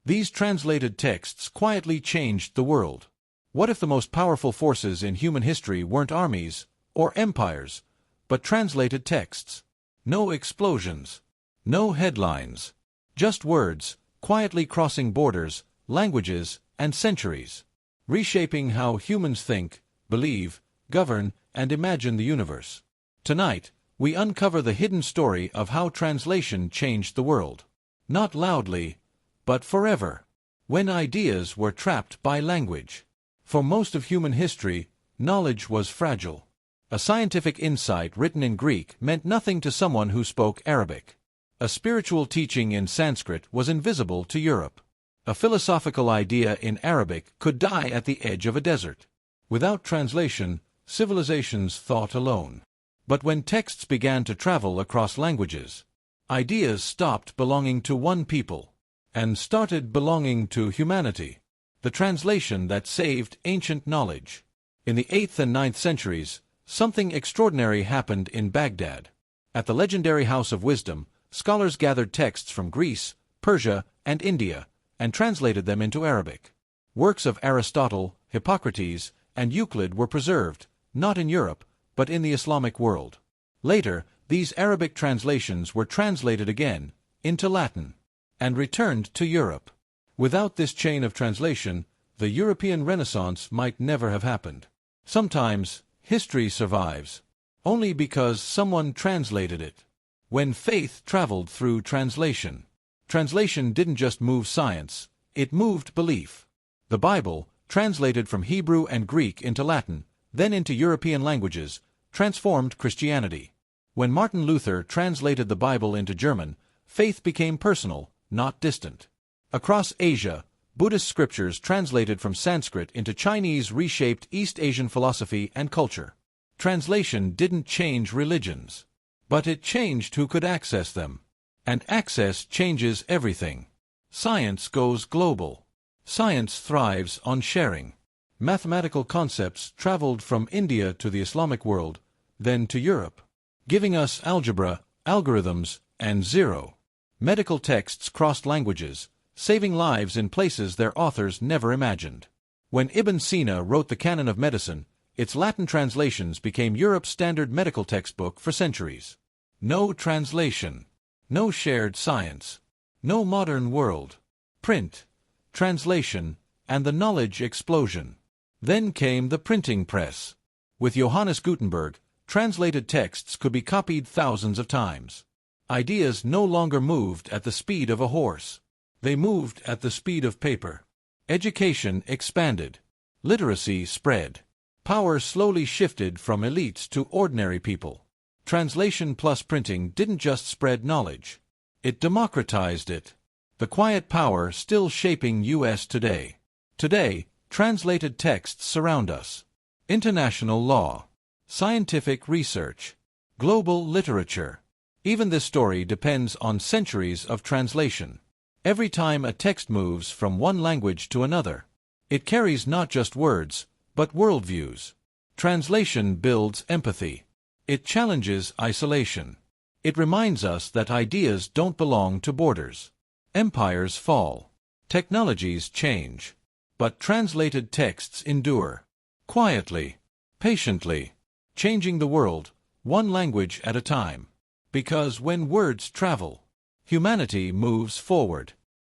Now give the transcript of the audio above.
These translated texts quietly changed the world. What if the most powerful forces in human history weren't armies or empires, but translated texts? No explosions, no headlines, just words, quietly crossing borders, languages, and centuries, reshaping how humans think, believe, govern, and imagine the universe. Tonight, we uncover the hidden story of how translation changed the world. Not loudly, but forever. When ideas were trapped by language. For most of human history, knowledge was fragile. A scientific insight written in Greek meant nothing to someone who spoke Arabic. A spiritual teaching in Sanskrit was invisible to Europe. A philosophical idea in Arabic could die at the edge of a desert. Without translation, civilizations thought alone. But when texts began to travel across languages, ideas stopped belonging to one people and started belonging to humanity. The translation that saved ancient knowledge. In the 8th and 9th centuries, something extraordinary happened in Baghdad. At the legendary House of Wisdom, scholars gathered texts from Greece, Persia, and India, and translated them into Arabic. Works of Aristotle, Hippocrates, and Euclid were preserved, not in Europe, but in the Islamic world. Later, these Arabic translations were translated again, into Latin, and returned to Europe. Without this chain of translation, the European Renaissance might never have happened. Sometimes, history survives, only because someone translated it. When faith traveled through translation, translation didn't just move science, it moved belief. The Bible, translated from Hebrew and Greek into Latin, then into European languages, transformed Christianity. When Martin Luther translated the Bible into German, faith became personal, not distant. Across Asia, Buddhist scriptures translated from Sanskrit into Chinese reshaped East Asian philosophy and culture. Translation didn't change religions, but it changed who could access them. And access changes everything. Science goes global. Science thrives on sharing. Mathematical concepts traveled from India to the Islamic world, then to Europe, giving us algebra, algorithms, and zero. Medical texts crossed languages, saving lives in places their authors never imagined. When Ibn Sina wrote the Canon of Medicine, its Latin translations became Europe's standard medical textbook for centuries. No translation, no shared science, no modern world. Print, translation, and the knowledge explosion. Then came the printing press. With Johannes Gutenberg, translated texts could be copied thousands of times. Ideas no longer moved at the speed of a horse. They moved at the speed of paper. Education expanded. Literacy spread. Power slowly shifted from elites to ordinary people. Translation plus printing didn't just spread knowledge. It democratized it. The quiet power still shaping U.S. today. Today, translated texts surround us. International law. Scientific research. Global literature. Even this story depends on centuries of translation. Every time a text moves from one language to another, it carries not just words, but worldviews. Translation builds empathy. It challenges isolation. It reminds us that ideas don't belong to borders. Empires fall. Technologies change. But translated texts endure. Quietly, patiently, changing the world, one language at a time. Because when words travel, humanity moves forward.